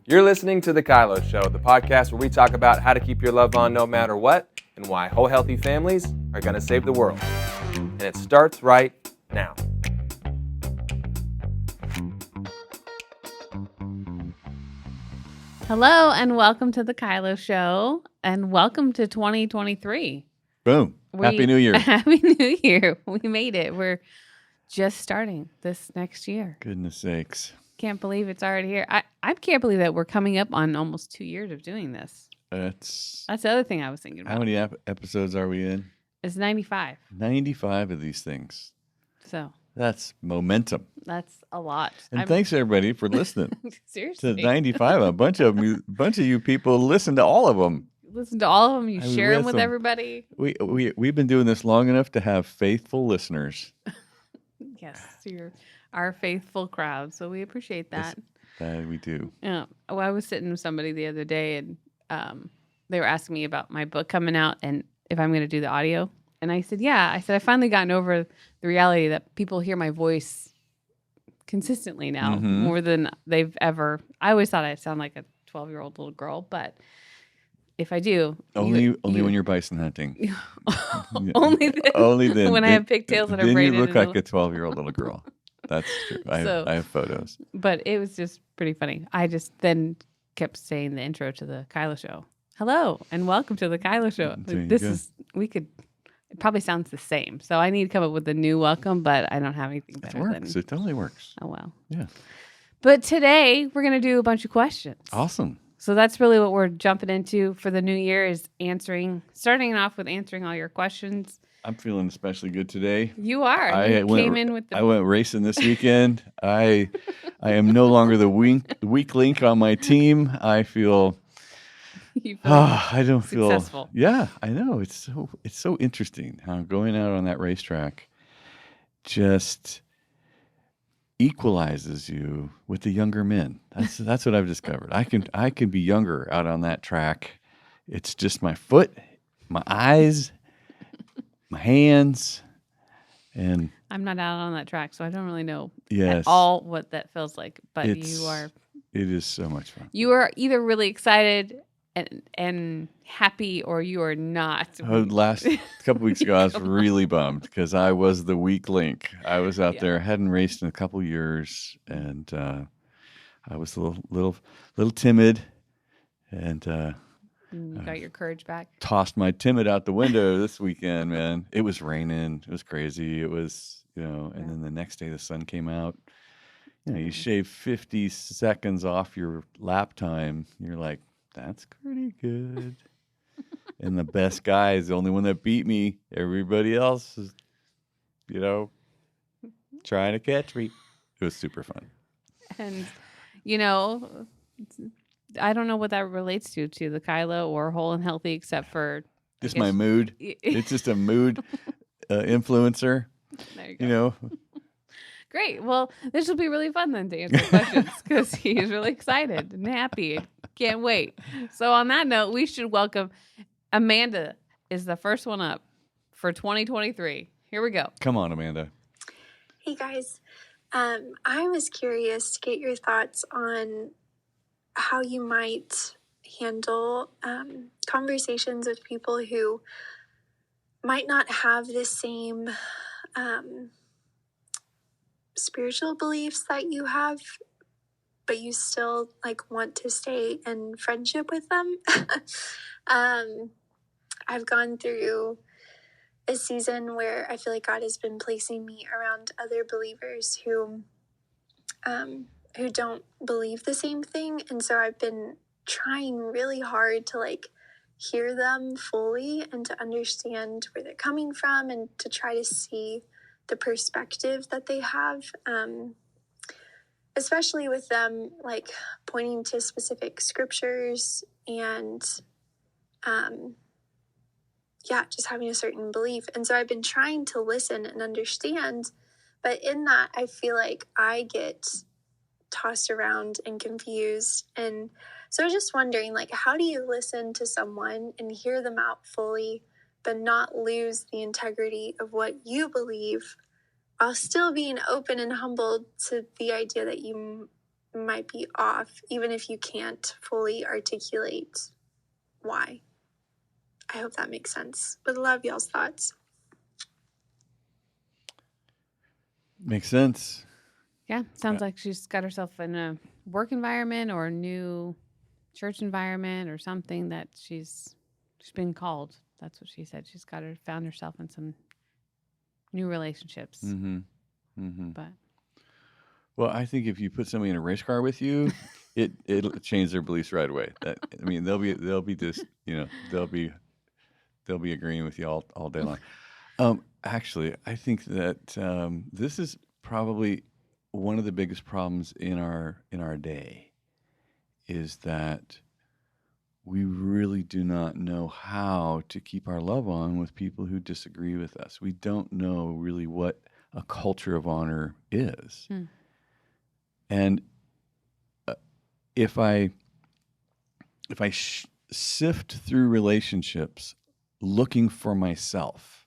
You're listening to The KYLO Show, the podcast where we talk about how to keep your love on no matter what and why whole healthy families are going to save the world. And it starts right now. Hello and welcome to The KYLO Show and welcome to 2023. Boom. Happy New Year. Happy New Year. We made it. We're just starting this next year. Goodness sakes. Can't believe it's already here. I can't believe that we're coming up on almost 2 years of doing this. That's the other thing I was thinking about. How many episodes are we in? It's 95. 95 of these things. So that's momentum. that's a lot. And thanks everybody for listening. Seriously. To 95. A bunch of you people listen to all of them. Listen to all of them. You I mean, share we them had with some- everybody. We've been doing this long enough to have faithful listeners. Yes, you're our faithful crowd. So we appreciate that. That we do. Yeah. Well, I was sitting with somebody the other day and they were asking me about my book coming out and if I'm going to do the audio. And I said, yeah. I said, I've finally gotten over the reality that people hear my voice consistently now more than they've ever. I always thought I'd sound like a 12-year-old little girl, but if I do. Only when you're bison hunting. Only then when I have pigtails and I'm then braided. you look like a 12-year-old little girl. That's true. I have photos. But it was just pretty funny. I just then kept saying the intro to the KYLO Show. Hello and welcome to the KYLO Show. It probably sounds the same. So I need to come up with a new welcome, but I don't have anything better than. It totally works. Oh, well. Yeah. But today we're going to do a bunch of questions. Awesome. So that's really what we're jumping into for the new year is starting off with answering all your questions. I'm feeling especially good today. You are. I went racing this weekend. I am no longer the weak link on my team. I feel. I don't successful. feel. Yeah, I know. It's so interesting how going out on that racetrack just equalizes you with the younger men. That's what I've discovered. I can be younger out on that track. It's just my foot, my eyes, my hands, and I'm not out on that track, so I don't really know at all what that feels like. But you are. It is so much fun. You are either really excited and happy, or you are not. Last couple weeks ago, I was really bummed because I was the weak link. I was out there, hadn't raced in a couple years, and I was a little timid, and you got your courage back. Tossed my timid out the window this weekend, man. It was raining. It was crazy. It was, and then the next day the sun came out. You shave 50 seconds off your lap time. You're like, that's pretty good. And the best guy is the only one that beat me. Everybody else is, trying to catch me. It was super fun. And, I don't know what that relates to the KYLO or Whole and Healthy, except for just my mood. It's just a mood influencer. There you go. Great. Well, this will be really fun then to answer questions because he's really excited and happy. Can't wait. So on that note, we should welcome Amanda is the first one up for 2023. Here we go. Come on, Amanda. Hey, guys. I was curious to get your thoughts on how you might handle conversations with people who might not have the same spiritual beliefs that you have, but you still want to stay in friendship with them. I've gone through a season where I feel like God has been placing me around other believers who don't believe the same thing, and so I've been trying really hard to hear them fully and to understand where they're coming from and to try to see the perspective that they have, especially with them pointing to specific scriptures and just having a certain belief. And so I've been trying to listen and understand, but in that I feel like I get tossed around and confused. And so I was just wondering, how do you listen to someone and hear them out fully, but not lose the integrity of what you believe while still being open and humbled to the idea that you might be off, even if you can't fully articulate why. I hope that makes sense. Would love y'all's thoughts. Makes sense. Yeah, sounds like she's got herself in a work environment or a new church environment or something that she's been called. That's what she said. She's found herself in some new relationships. Mm-hmm. Mm-hmm. But Well, I think if you put somebody in a race car with you, it'll change their beliefs right away. They'll be just they'll be agreeing with you all day long. Actually, I think that this is probably one of the biggest problems in our day is that we really do not know how to keep our love on with people who disagree with us. We don't know really what a culture of honor is. And if I sift through relationships looking for myself,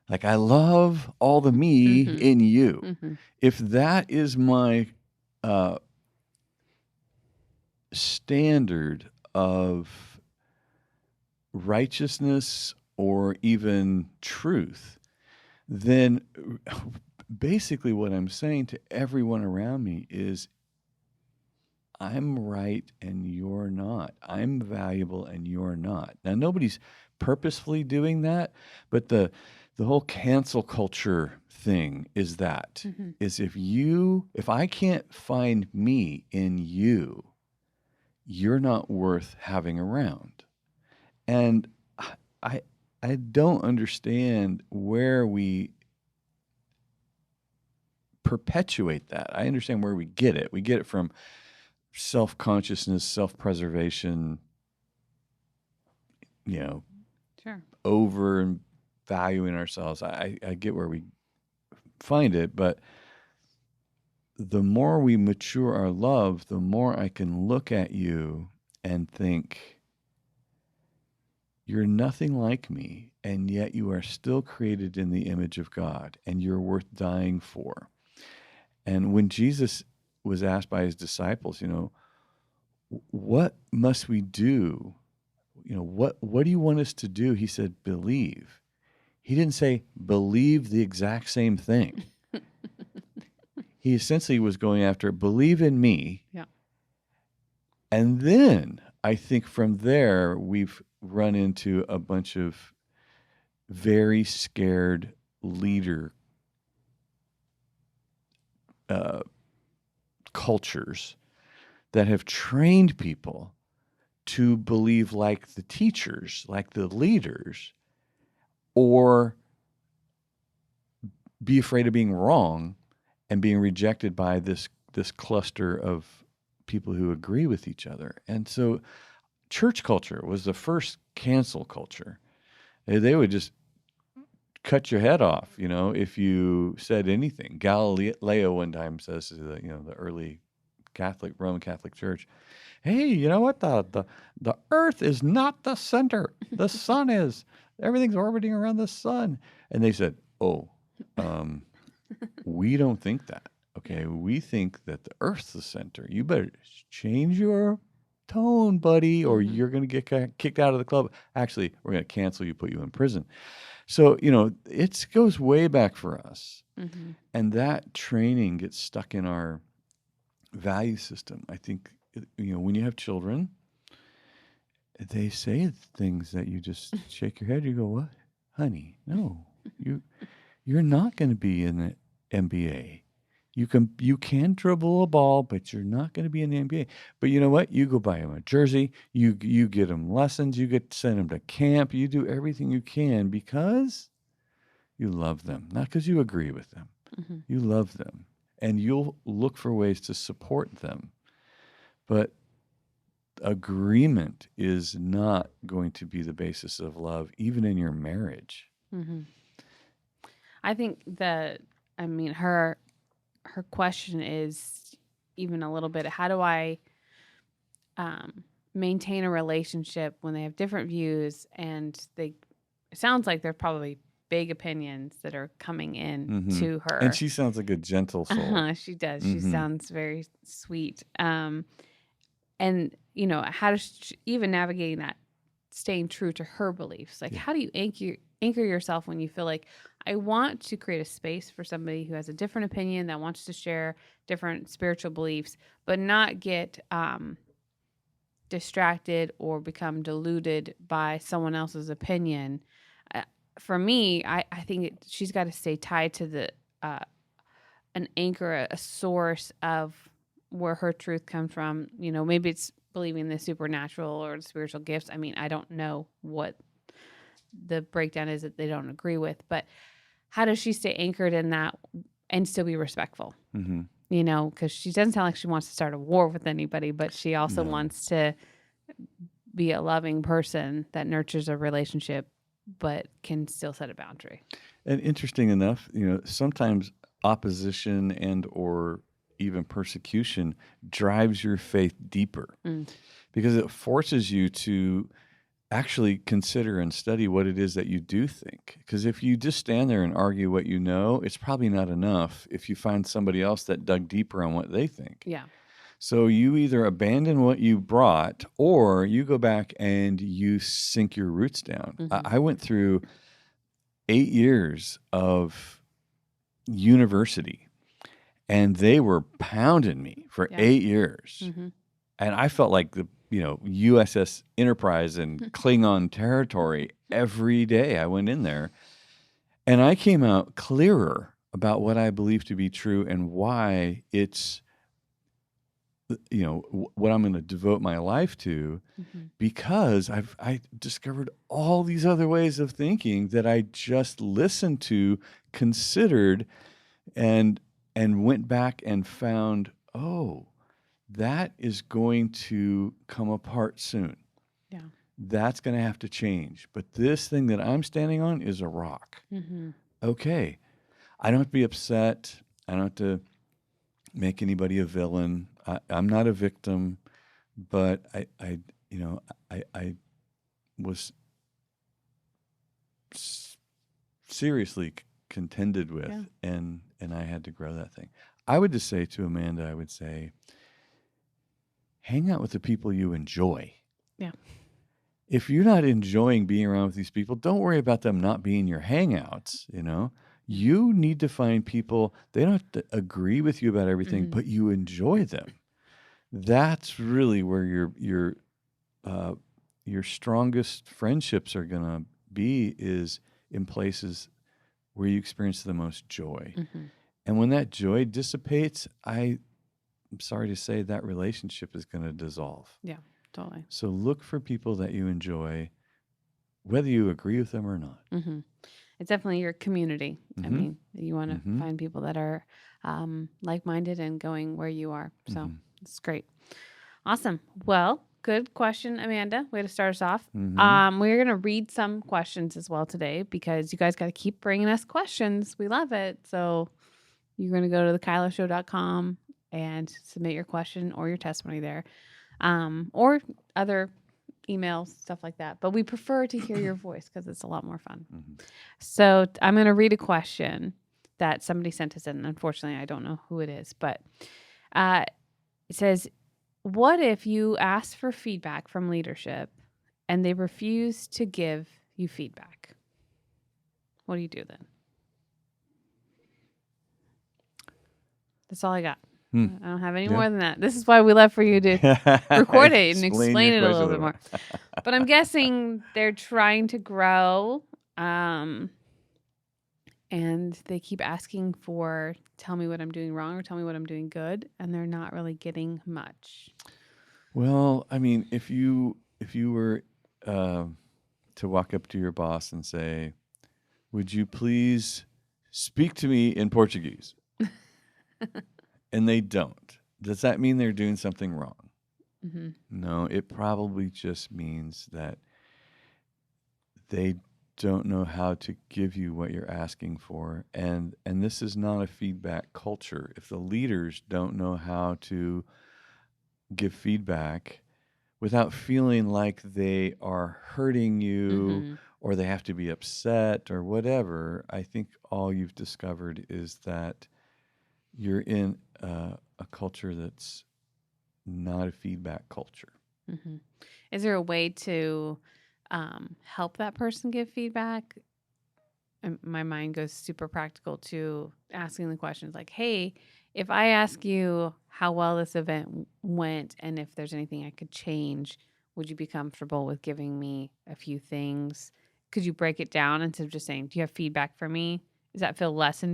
like I love all the me in you. If that is my standard of righteousness or even truth, then basically what I'm saying to everyone around me is I'm right and you're not. I'm valuable and you're not. Now, nobody's purposefully doing that, but the whole cancel culture thing is that, is if I can't find me in you, you're not worth having around. And I don't understand where we perpetuate that. I understand where we get it. We get it from self-consciousness, self-preservation, sure, over valuing ourselves. I get where we find it, but the more we mature our love, the more I can look at you and think, you're nothing like me, and yet you are still created in the image of God, and you're worth dying for. And when Jesus was asked by his disciples, what must we do? What do you want us to do? He said, believe. He didn't say, believe the exact same thing. He essentially was going after, believe in me. Yeah. And then I think from there, we've run into a bunch of very scared leader cultures that have trained people to believe like the teachers, like the leaders, or be afraid of being wrong and being rejected by this cluster of people who agree with each other. And so church culture was the first cancel culture. They would just cut your head off, if you said anything. Galileo one time says to the early Roman Catholic Church, hey, you know what? The earth is not the center. The sun is. Everything's orbiting around the sun. And they said, we don't think that. Okay, we think that the earth's the center. You better change your tone, buddy, or you're going to get kicked out of the club. Actually, we're going to cancel you, put you in prison. So, it goes way back for us. And that training gets stuck in our value system. I think, when you have children, they say things that you just shake your head. You go, what? Honey, no, you're not going to be in the NBA. You can dribble a ball, but you're not going to be in the NBA. But you know what? You go buy them a jersey. You get them lessons. You send them to camp. You do everything you can because you love them, not because you agree with them. You love them, and you'll look for ways to support them. But agreement is not going to be the basis of love, even in your marriage. I think that, her question is even a little bit, how do I maintain a relationship when they have different views and it sounds like they're probably big opinions that are coming in Mhm. to her. And she sounds like a gentle soul. She does. She Mhm. sounds very sweet. And how does she even navigating that, staying true to her beliefs? Like, Yeah. how do you anchor yourself when you feel like, I want to create a space for somebody who has a different opinion, that wants to share different spiritual beliefs, but not get distracted or become deluded by someone else's opinion? For me, I think she's got to stay tied to the an anchor, a source of where her truth comes from. Maybe it's believing the supernatural or the spiritual gifts. I mean, I don't know what the breakdown is that they don't agree with, but how does she stay anchored in that and still be respectful? Mhm. Because she doesn't sound like she wants to start a war with anybody, but she also No. wants to be a loving person that nurtures a relationship, but can still set a boundary. And interesting enough, sometimes opposition and or even persecution drives your faith deeper because it forces you to actually consider and study what it is that you do think. Because if you just stand there and argue what you know, it's probably not enough if you find somebody else that dug deeper on what they think. Yeah. So you either abandon what you brought or you go back and you sink your roots down. I went through 8 years of university and they were pounding me for 8 years. And I felt like the USS Enterprise in Klingon territory every day I went in there. And I came out clearer about what I believe to be true and why it's what I'm going to devote my life to, because I discovered all these other ways of thinking that I just listened to, considered, and went back and found, that is going to come apart soon. Yeah. That's going to have to change. But this thing that I'm standing on is a rock. Okay. I don't have to be upset. I don't have to make anybody a villain. I'm not a victim, but I was seriously contended with, and I had to grow that thing. I would just say to Amanda, I would say, hang out with the people you enjoy. Yeah. If you're not enjoying being around with these people, don't worry about them not being your hangouts, You need to find people, they don't have to agree with you about everything, but you enjoy them. That's really where your strongest friendships are going to be, is in places where you experience the most joy. And when that joy dissipates, I'm sorry to say that relationship is going to dissolve. Yeah, totally. So look for people that you enjoy, whether you agree with them or not. It's definitely your community. I mean, you want to find people that are like-minded and going where you are. So it's great. Awesome. Well, good question, Amanda. Way to start us off. We're going to read some questions as well today, because you guys got to keep bringing us questions. We love it. So you're going to go to thekyloshow.com and submit your question or your testimony there, or other emails, stuff like that. But we prefer to hear your voice because it's a lot more fun. So I'm going to read a question that somebody sent us in. Unfortunately, I don't know who it is, but it says, what if you ask for feedback from leadership and they refuse to give you feedback? What do you do then? That's all I got. I don't have any more than that. This is why we love for you to record it and explain it a little bit more. But I'm guessing they're trying to grow, and they keep asking for, tell me what I'm doing wrong or tell me what I'm doing good, and they're not really getting much. Well, I mean, if you were to walk up to your boss and say, would you please speak to me in Portuguese? And they don't. Does that mean they're doing something wrong? No, it probably just means that they don't know how to give you what you're asking for. And this is not a feedback culture. If the leaders don't know how to give feedback without feeling like they are hurting you or they have to be upset or whatever, I think all you've discovered is that you're in a culture that's not a feedback culture. Mm-hmm. Is there a way to help that person give feedback? And my mind goes super practical to asking the questions like, hey, if I ask you how well this event went and if there's anything I could change, would you be comfortable with giving me a few things? Could you break it down instead of just saying, do you have feedback for me? Does that feel less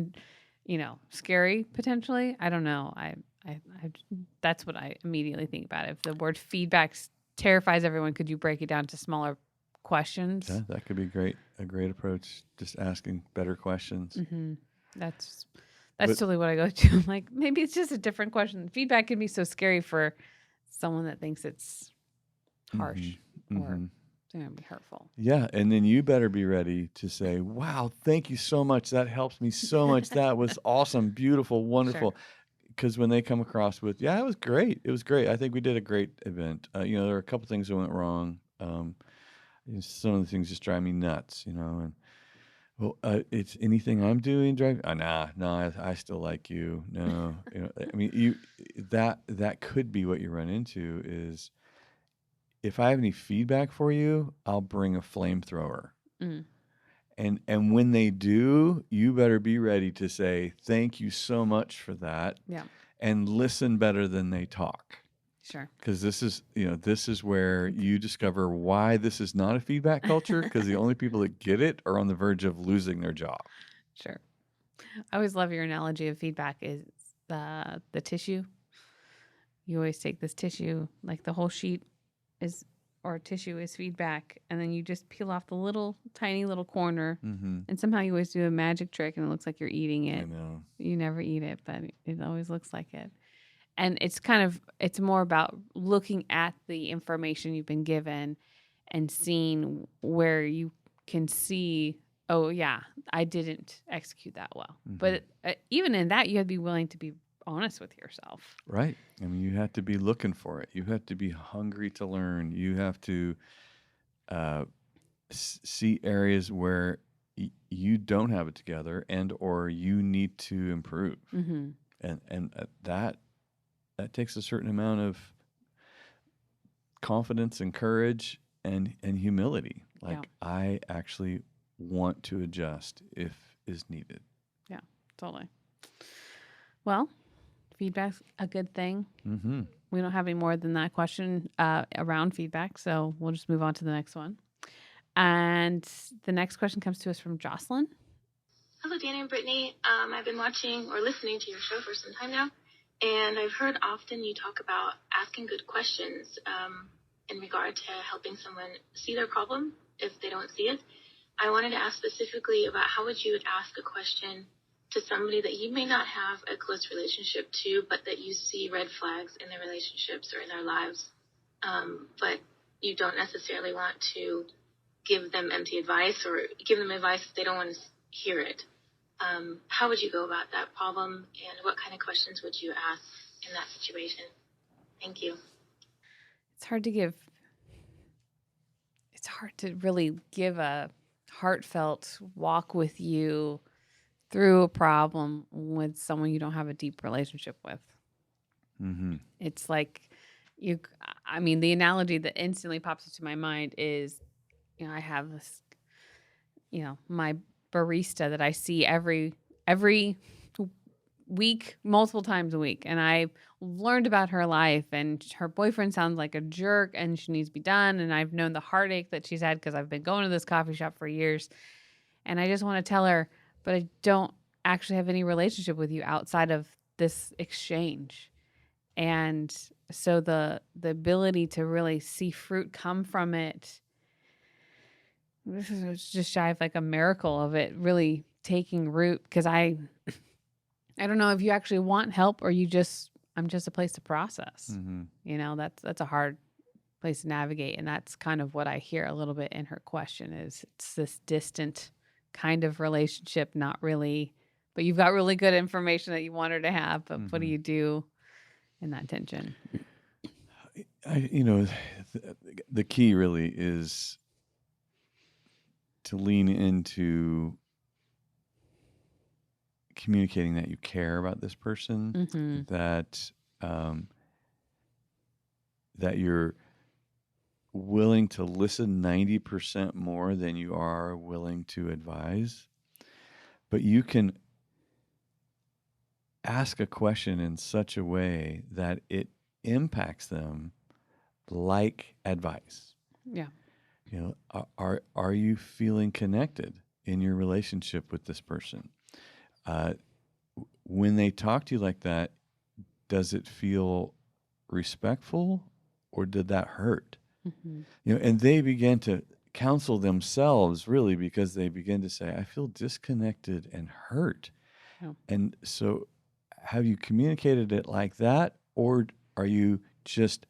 scary potentially? I don't know. I that's what I immediately think about. If the word feedback terrifies everyone, could you break it down to smaller questions? Yeah, that could be a great approach. Just asking better questions. Mm-hmm. That's totally what I go to. I'm like, maybe it's just a different question. Feedback can be so scary for someone that thinks it's harsh or it's going to be hurtful. Yeah, and then you better be ready to say, wow, thank you so much. That helps me so much. That was awesome, beautiful, wonderful. Because when they come across with, yeah, it was great. It was great. I think we did a great event. There were a couple things that went wrong. Some of the things just drive me nuts, and well, it's anything I'm doing drive. No, I still like you. No, I mean, that could be what you run into is if I have any feedback for you, I'll bring a flamethrower. Mm. And when they do, you better be ready to say thank you so much for that. Yeah. And listen better than they talk. Sure. Because this is where you discover why this is not a feedback culture, because the only people that get it are on the verge of losing their job. Sure. I always love your analogy of feedback is the tissue. You always take this tissue, like the whole sheet tissue is feedback, and then you just peel off the tiny little corner, and somehow you always do a magic trick, and it looks like you're eating it. I know. You never eat it, but it always looks like it. And it's more about looking at the information you've been given and seeing where you can see, oh yeah, I didn't execute that well. But even in that, you have to be willing to be honest with yourself. Right. I mean, you have to be looking for it. You have to be hungry to learn. You have to see areas where you don't have it together or you need to improve. Mm-hmm. And that takes a certain amount of confidence and courage and humility. Like, I actually want to adjust if is needed. Yeah, totally. Well, feedback's a good thing. Mm-hmm. We don't have any more than that question around feedback, so we'll just move on to the next one. And the next question comes to us from Jocelyn. Hello, Danny and Brittney. I've been watching or listening to your show for some time now, and I've heard often you talk about asking good questions in regard to helping someone see their problem if they don't see it. I wanted to ask specifically about how would you ask a question to somebody that you may not have a close relationship to, but that you see red flags in their relationships or in their lives, but you don't necessarily want to give them empty advice or give them advice if they don't want to hear it. How would you go about that problem, and what kind of questions would you ask in that situation? Thank you. It's hard to really give a heartfelt walk with you through a problem with someone you don't have a deep relationship with. Mm-hmm. It's like the analogy that instantly pops into my mind is, I have this, my barista that I see every week, multiple times a week. And I learned about her life, and her boyfriend sounds like a jerk and she needs to be done. And I've known the heartache that she's had because I've been going to this coffee shop for years. And I just want to tell her, but I don't actually have any relationship with you outside of this exchange. And so the ability to really see fruit come from it, this is just shy of like a miracle of it really taking root, because I don't know if you actually want help or I'm just a place to process. Mm-hmm. That's a hard place to navigate. And that's kind of what I hear a little bit in her question is it's this distant kind of relationship, not really, but you've got really good information that you want her to have, but what do you do in that tension? The key really is to lean into communicating that you care about this person, that that you're willing to listen 90% more than you are willing to advise. But you can ask a question in such a way that it impacts them like advice. Yeah. You know, are you feeling connected in your relationship with this person? When they talk to you like that, does it feel respectful, or did that hurt? You know, and they begin to counsel themselves, really, because they begin to say, I feel disconnected and hurt. Yeah. And so have you communicated it like that, or are you just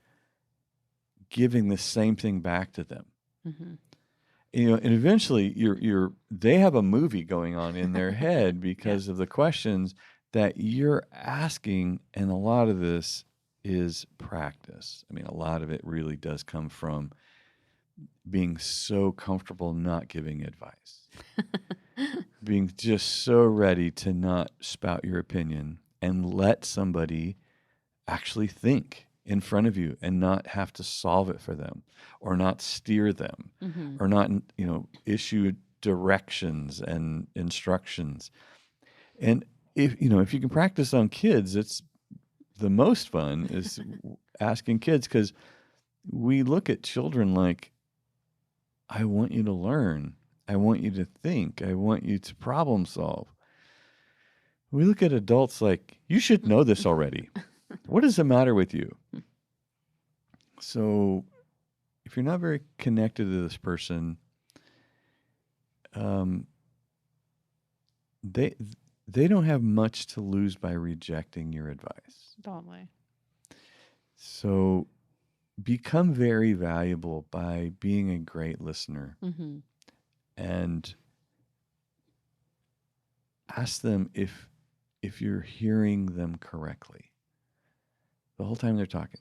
giving the same thing back to them? You know, and eventually they have a movie going on in their head because of the questions that you're asking. And a lot of this is practice. I mean, a lot of it really does come from being so comfortable not giving advice, being just so ready to not spout your opinion and let somebody actually think in front of you and not have to solve it for them, or not steer them, or not, you know, issue directions and instructions. And if you can practice on kids, it's the most fun is asking kids, because we look at children like, I want you to learn. I want you to think. I want you to problem solve. We look at adults like, you should know this already. What is the matter with you? So if you're not very connected to this person, they don't have much to lose by rejecting your advice. Totally. So become very valuable by being a great listener, and ask them if you're hearing them correctly the whole time they're talking.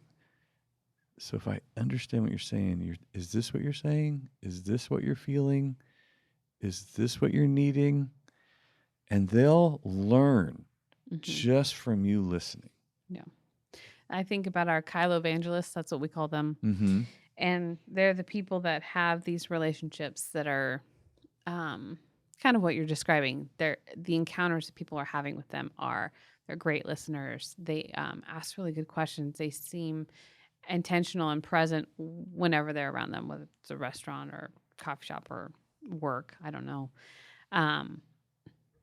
So if I understand what you're saying, is this what you're saying? Is this what you're feeling? Is this what you're needing? And they'll learn just from you listening. Yeah. I think about our KYLO evangelists. That's what we call them. And they're the people that have these relationships that are kind of what you're describing. The encounters that people are having with them they're great listeners. They ask really good questions. They seem intentional and present whenever they're around them, whether it's a restaurant or coffee shop or work. I don't know.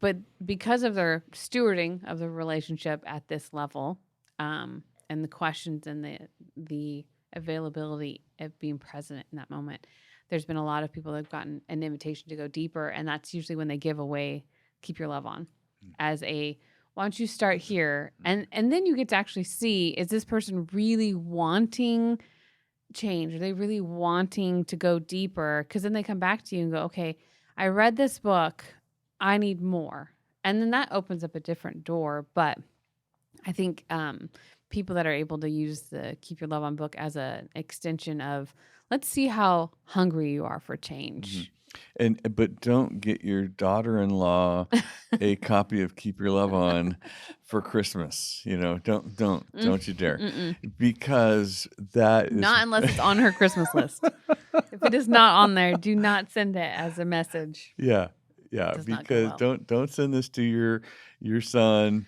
But because of their stewarding of the relationship at this level, and the questions and the availability of being present in that moment, there's been a lot of people that have gotten an invitation to go deeper, and that's usually when they give away Keep Your Love On as why don't you start here? And then you get to actually see, is this person really wanting change? Are they really wanting to go deeper? Because then they come back to you and go, okay, I read this book. I need more. And then that opens up a different door. But I think people that are able to use the Keep Your Love On book as an extension of, let's see how hungry you are for change. But don't get your daughter-in-law a copy of Keep Your Love On for Christmas. You know, don't you dare, because that is not unless it's on her Christmas list. If it is not on there, do not send it as a message. Yeah, because don't send this to your son.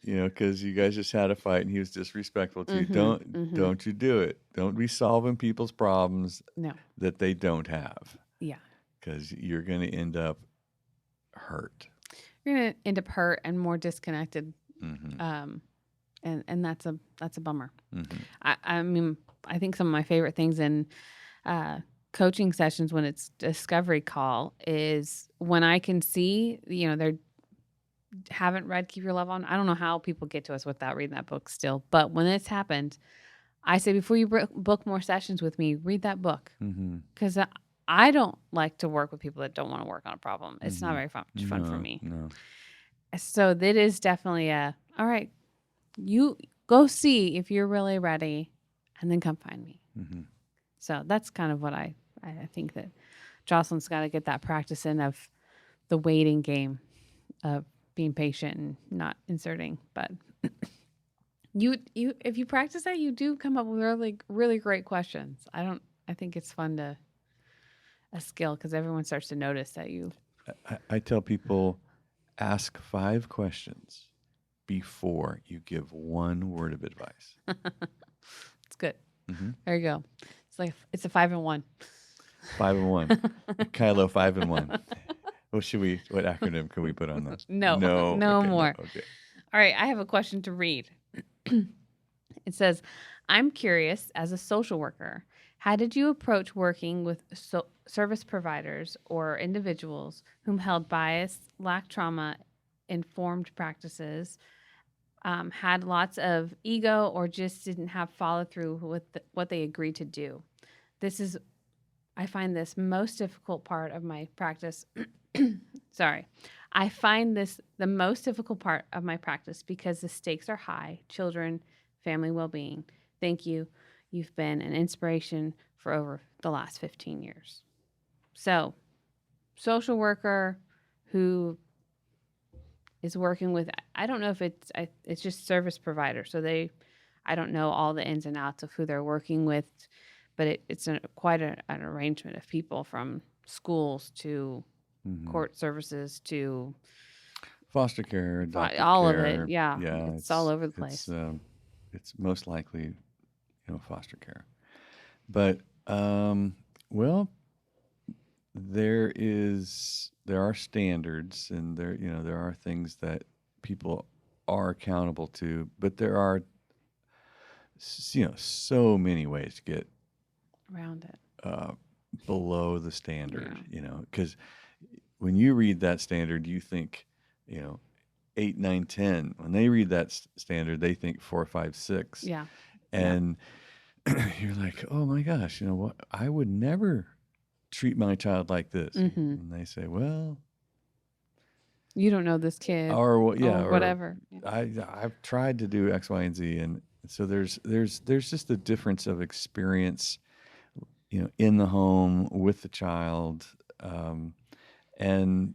You know, because you guys just had a fight and he was disrespectful to you. Don't you do it. Don't be solving people's problems that they don't have. Yeah. Because you're going to end up hurt. You're going to end up hurt and more disconnected. And that's a bummer. I mean, I think some of my favorite things in coaching sessions when it's discovery call is when I can see, they haven't read Keep Your Love On. I don't know how people get to us without reading that book still. But when it's happened, I say, before you book more sessions with me, read that book. Because I don't like to work with people that don't want to work on a problem. It's not very fun for me. No. So that is definitely all right, you go see if you're really ready and then come find me. So that's kind of what I think that Jocelyn's got to get that practice in of the waiting game of being patient and not inserting. But you if you practice that, you do come up with really, really great questions. I think it's fun a skill because everyone starts to notice that you. I tell people, ask 5 questions before you give 1 word of advice. It's good. Mm-hmm. There you go. It's a 5 and 1. 5 and 1. KYLO 5 and 1. What acronym can we put on that? No Okay, more. No, okay. All right, I have a question to read. It says, I'm curious, as a social worker, how did you approach working with service providers or individuals whom held bias, lacked trauma-informed practices, had lots of ego, or just didn't have follow-through with what they agreed to do? I find this most difficult part of my practice. Sorry. I find this the most difficult part of my practice because the stakes are high. Children, family well-being. Thank you. You've been an inspiration for over the last 15 years. So, social worker who is working with, I don't know if it's just service provider. So I don't know all the ins and outs of who they're working with, but it's quite an arrangement of people, from schools to court services to foster care, adoptive all care. of it. Yeah, it's all over the place. It's most likely, foster care. But well, there are standards, and there are things that people are accountable to, but there are so many ways to get around it, below the standard. Because when you read that standard, you think 8, 9, 10. When they read that standard, they think 4, 5, 6. Yeah. And you're like, oh my gosh, what? I would never treat my child like this. Mm-hmm. And they say, well, you don't know this kid, or whatever. I've tried to do X, Y, and Z, and so there's just a difference of experience, in the home with the child, and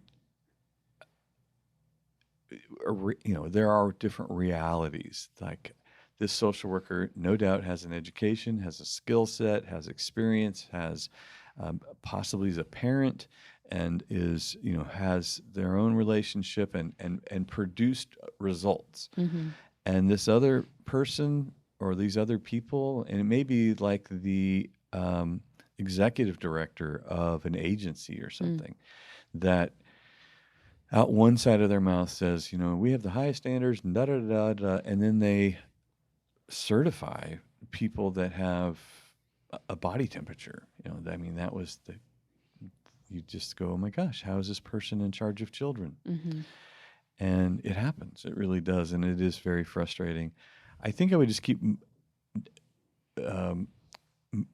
there are different realities. Like, this social worker, no doubt, has an education, has a skill set, has experience, has possibly is a parent, and is has their own relationship and produced results. Mm-hmm. And this other person or these other people, and it may be like the executive director of an agency or something, that out one side of their mouth says, we have the highest standards, and da da da da, and then they certify people that have a body temperature. That was you just go, oh my gosh, how is this person in charge of children? Mm-hmm. And it happens. It really does. And it is very frustrating. I think I would just keep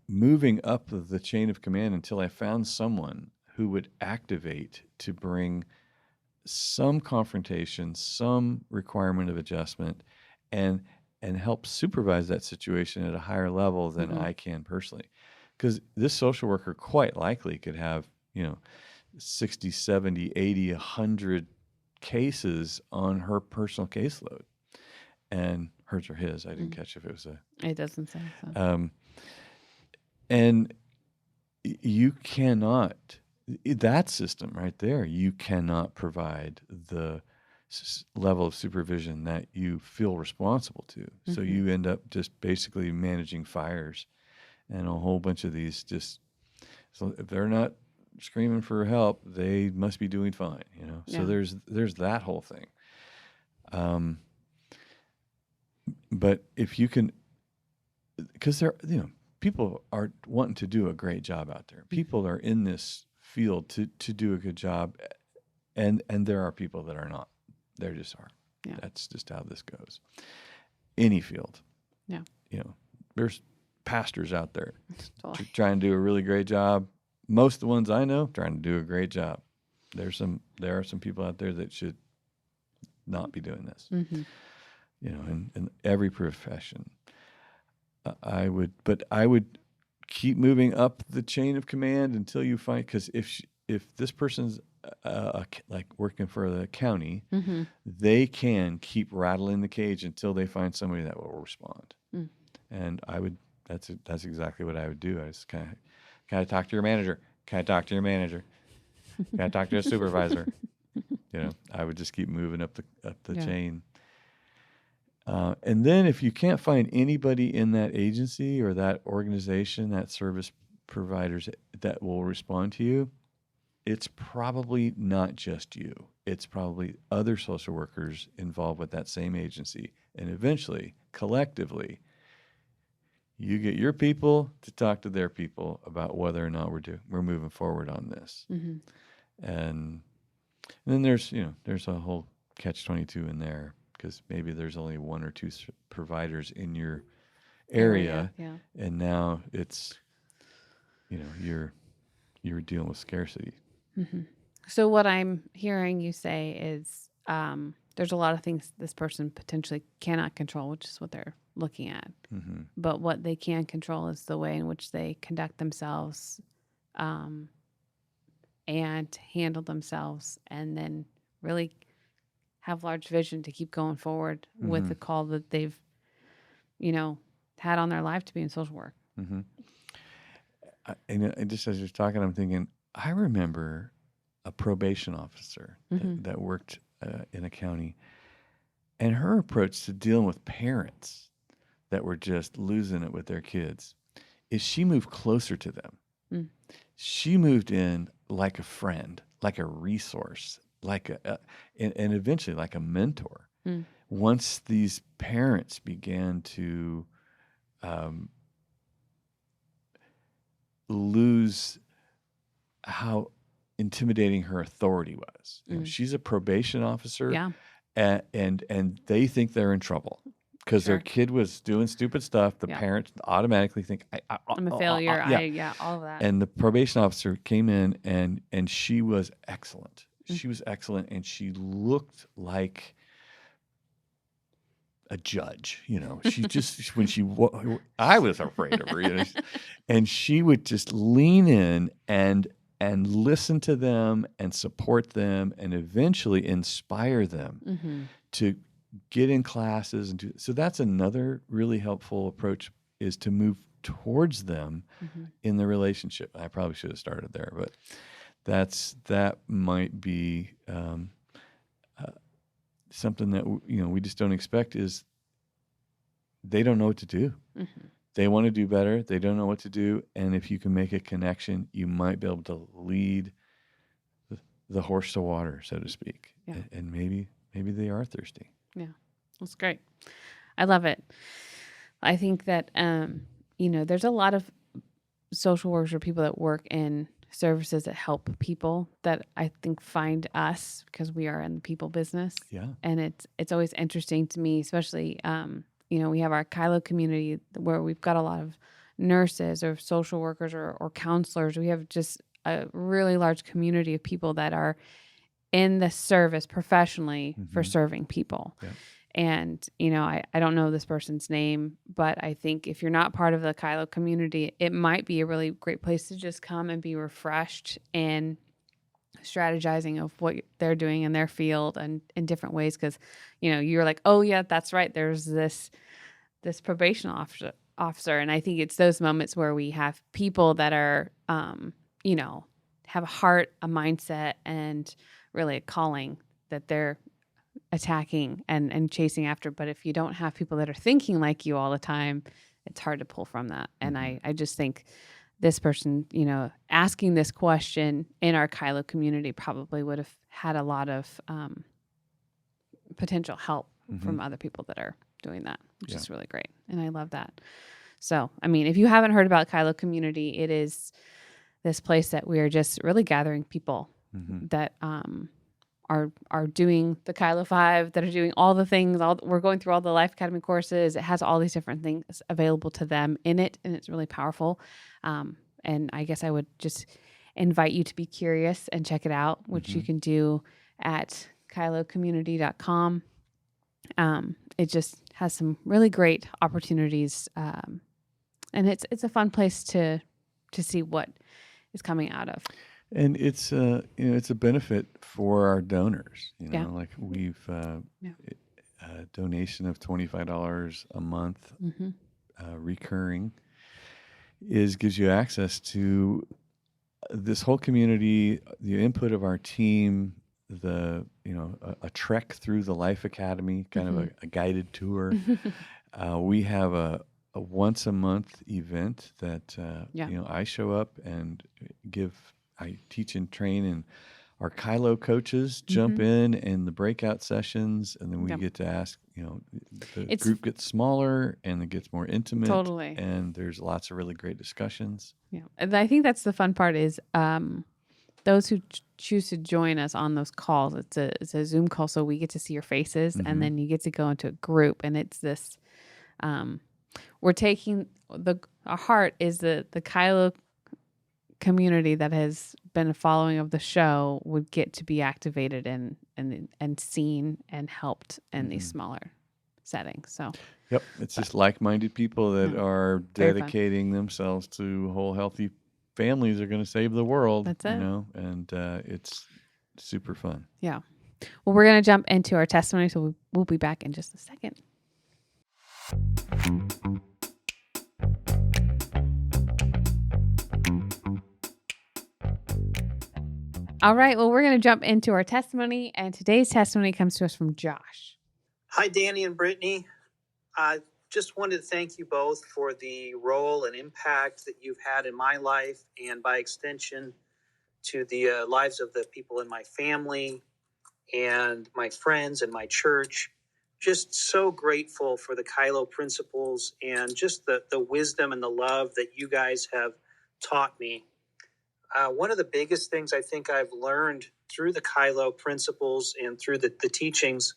moving up the chain of command until I found someone who would activate to bring some confrontation, some requirement of adjustment, and help supervise that situation at a higher level than I can personally. Because this social worker quite likely could have, 60, 70, 80, 100 cases on her personal caseload. And hers or his. I didn't catch if it was It doesn't say so. And you cannot, that system right there, you cannot provide the level of supervision that you feel responsible to. Mm-hmm. So you end up just basically managing fires, and a whole bunch of these so if they're not screaming for help, they must be doing fine, Yeah. So there's that whole thing. But if you can, because people are wanting to do a great job out there. People are in this field to do a good job, and there are people that are not. There just are. Yeah. That's just how this goes. Any field. Yeah. There's pastors out there totally. Trying to do a really great job. Most of the ones I know trying to do a great job. There are some people out there that should not be doing this. Mm-hmm. In every profession. I would keep moving up the chain of command until you find, because if this person's like working for the county, Mm-hmm. they can keep rattling the cage until they find somebody that will respond. Mm. And that's exactly what I would do. I just kind of talk to your manager. Can I talk to your manager? Can I talk to a supervisor? I would just keep moving up the chain. And then if you can't find anybody in that agency or that organization, that service providers that will respond to you, it's probably not just you. It's probably other social workers involved with that same agency. And eventually, collectively, you get your people to talk to their people about whether or not we're moving forward on this. Mm-hmm. And then there's a whole catch-22 in there, because maybe there's only one or two providers in your area. Yeah. And now it's, you're dealing with scarcity. Mm-hmm. So what I'm hearing you say is there's a lot of things this person potentially cannot control, which is what they're looking at. Mm-hmm. But what they can control is the way in which they conduct themselves and handle themselves, and then really have large vision to keep going forward with the call that they've, had on their life to be in social work. Mm-hmm. And just as you're talking, I'm thinking, I remember a probation officer that worked in a county, and her approach to dealing with parents that were just losing it with their kids is she moved closer to them. Mm. She moved in like a friend, like a resource, and eventually like a mentor. Mm. Once these parents began to lose how intimidating her authority was. She's a probation officer, and they think they're in trouble because their kid was doing stupid stuff. The parents automatically think, I'm a failure. All of that. And the probation officer came in, and she was excellent. She was excellent, and she looked like a judge. She just I was afraid of her. And she would just lean in and listen to them and support them and eventually inspire them to get in classes and so that's another really helpful approach, is to move towards them in the relationship. I probably should have started there, but that might be something that we just don't expect. Is they don't know what to do. They want to do better. They don't know what to do. And if you can make a connection, you might be able to lead the horse to water, so to speak. Yeah. And maybe they are thirsty. Yeah, that's great. I love it. I think that, there's a lot of social workers or people that work in services that help people that I think find us because we are in the people business. Yeah. And it's always interesting to me, especially, we have our KYLO community where we've got a lot of nurses or social workers or counselors. We have just a really large community of people that are in the service professionally for serving people. Yeah. And, I don't know this person's name, but I think if you're not part of the KYLO community, it might be a really great place to just come and be refreshed and strategizing of what they're doing in their field and in different ways. Because, you're like, oh yeah, that's right. There's this probation officer. And I think it's those moments where we have people that are, have a heart, a mindset, and really a calling that they're attacking and chasing after. But if you don't have people that are thinking like you all the time, it's hard to pull from that. And I just think this person, asking this question in our KYLO community probably would have had a lot of potential help from other people that are doing that, which is really great. And I love that. So, if you haven't heard about KYLO community, it is this place that we are just really gathering people that are doing the KYLO 5, that are doing all the things. We're going through all the Life Academy courses. It has all these different things available to them in it, and it's really powerful. And I guess I would just invite you to be curious and check it out, which you can do at KYLOcommunity.com. It just has some really great opportunities And it's a fun place to see what is coming out of. And it's it's a benefit for our donors. Yeah. Like we've a donation of $25 a month, Mm-hmm. recurring, gives you access to this whole community, the input of our team, the a trek through the Life Academy, kind of a guided tour. We have a once a month event that I show up and I teach and train, and our KYLO coaches jump in the breakout sessions, and then we get to ask. The group gets smaller and it gets more intimate. Totally. And there's lots of really great discussions. Yeah, and I think that's the fun part is those who choose to join us on those calls. It's a Zoom call, so we get to see your faces, and then you get to go into a group, and it's this. We're taking our heart is the KYLO community that has been a following of the show would get to be activated and seen and helped in these smaller settings. So. Yep, it's just like-minded people that are dedicating themselves to whole, healthy families are going to save the world. That's it. And it's super fun. Yeah. Well, we're going to jump into our testimony, so we'll be back in just a second. All right. Well, we're going to jump into our testimony, and today's testimony comes to us from Josh. Hi, Danny and Brittney. I just wanted to thank you both for the role and impact that you've had in my life, and by extension to the lives of the people in my family and my friends and my church. Just so grateful for the KYLO principles and just the wisdom and the love that you guys have taught me. One of the biggest things I think I've learned through the KYLO principles and through the teachings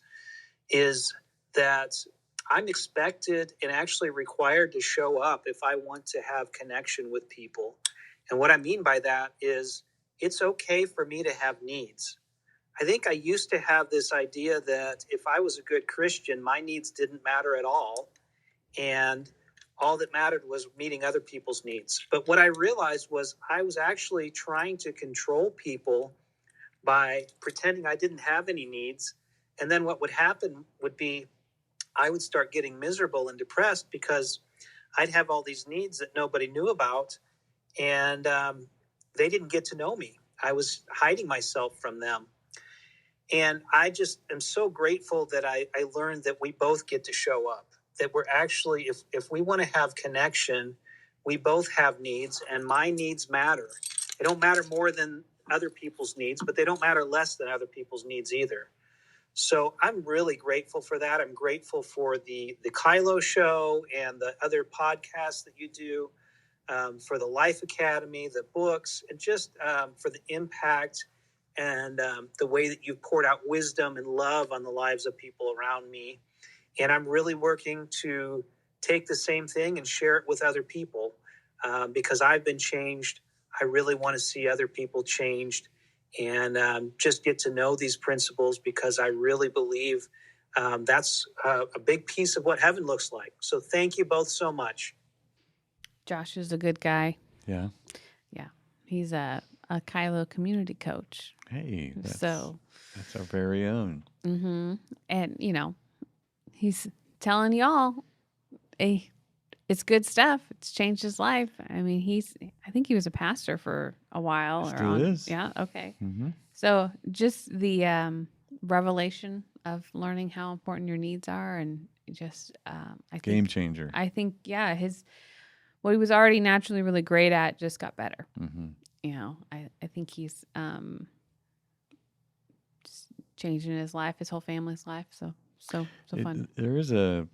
is that I'm expected and actually required to show up if I want to have connection with people. And what I mean by that is it's okay for me to have needs. I think I used to have this idea that if I was a good Christian, my needs didn't matter at all. And all that mattered was meeting other people's needs. But what I realized was I was actually trying to control people by pretending I didn't have any needs. And then what would happen would be I would start getting miserable and depressed because I'd have all these needs that nobody knew about, and they didn't get to know me. I was hiding myself from them. And I just am so grateful that I learned that we both get to show up, that we're actually, if we want to have connection, we both have needs, and my needs matter. They don't matter more than other people's needs, but they don't matter less than other people's needs either. So I'm really grateful for that. I'm grateful for the KYLO show and the other podcasts that you do, for the Life Academy, the books, and just for the impact and the way that you've poured out wisdom and love on the lives of people around me. And I'm really working to take the same thing and share it with other people because I've been changed. I really want to see other people changed and just get to know these principles because I really believe that's a big piece of what heaven looks like. So thank you both so much. Josh is a good guy. Yeah. Yeah. He's a KYLO community coach. Hey, that's our very own. Mm-hmm. And, he's telling y'all, hey, it's good stuff. It's changed his life. I mean, I think he was a pastor for a while. Still is. Yeah. Okay. Mm-hmm. So just the revelation of learning how important your needs are, and just game changer. I think, what he was already naturally really great at just got better. Mm-hmm. I think he's just changing his life, his whole family's life. So fun. There is a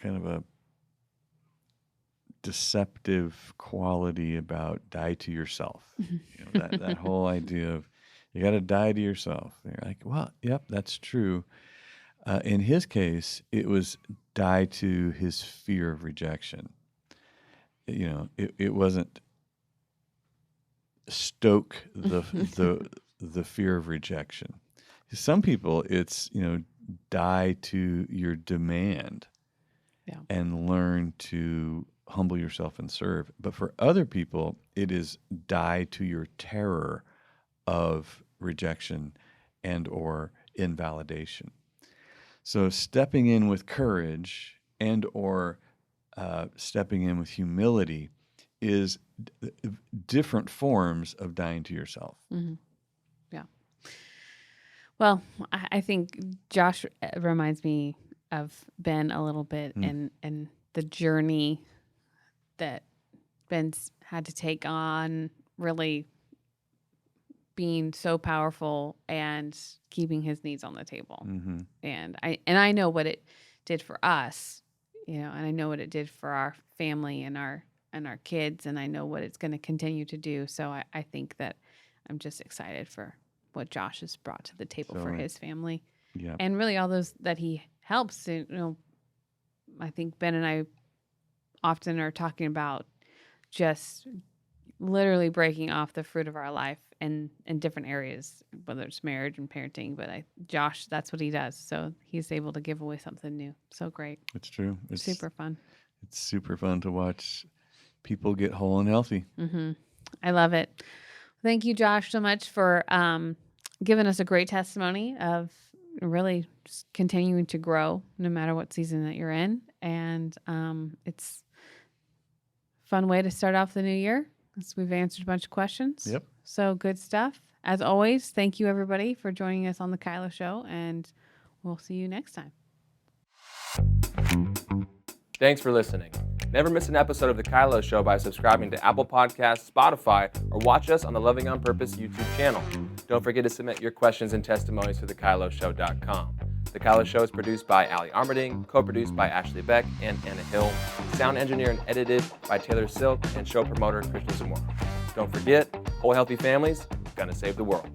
kind of a deceptive quality about die to yourself. That whole idea of you got to die to yourself. They're like, well, yep, that's true. In his case, it was die to his fear of rejection. It wasn't stoke the fear of rejection. Some people, it's die to your demand, and learn to humble yourself and serve. But for other people, it is die to your terror of rejection and or invalidation. So stepping in with courage and or stepping in with humility is different forms of dying to yourself. Mm-hmm. Yeah. Well, I think Josh reminds me of Ben a little bit, and the journey that Ben's had to take on, really being so powerful and keeping his needs on the table. Mm-hmm. And I know what it did for us, and I know what it did for our family and our kids, and I know what it's going to continue to do. So I think that I'm just excited for what Josh has brought to the table for his family. Yeah. And really all those that he helps. I think Ben and I often are talking about just literally breaking off the fruit of our life in different areas, whether it's marriage and parenting. But Josh, that's what he does. So he's able to give away something new. So great. It's true. It's super fun. It's super fun to watch people get whole and healthy. Mm-hmm. I love it. Thank you, Josh, so much for giving us a great testimony of really just continuing to grow no matter what season that you're in. And it's a fun way to start off the new year. We've answered a bunch of questions. Yep. So good stuff. As always, thank you, everybody, for joining us on the KYLO Show, and we'll see you next time. Thanks for listening. Never miss an episode of The KYLO Show by subscribing to Apple Podcasts, Spotify, or watch us on the Loving on Purpose YouTube channel. Don't forget to submit your questions and testimonies to thekyloshow.com. The KYLO Show is produced by Ali Armerding, co-produced by Ashley Beck and Anna Hill, sound engineer and edited by Taylor Silk, and show promoter Christian Zamora. Don't forget, whole healthy families gonna save the world.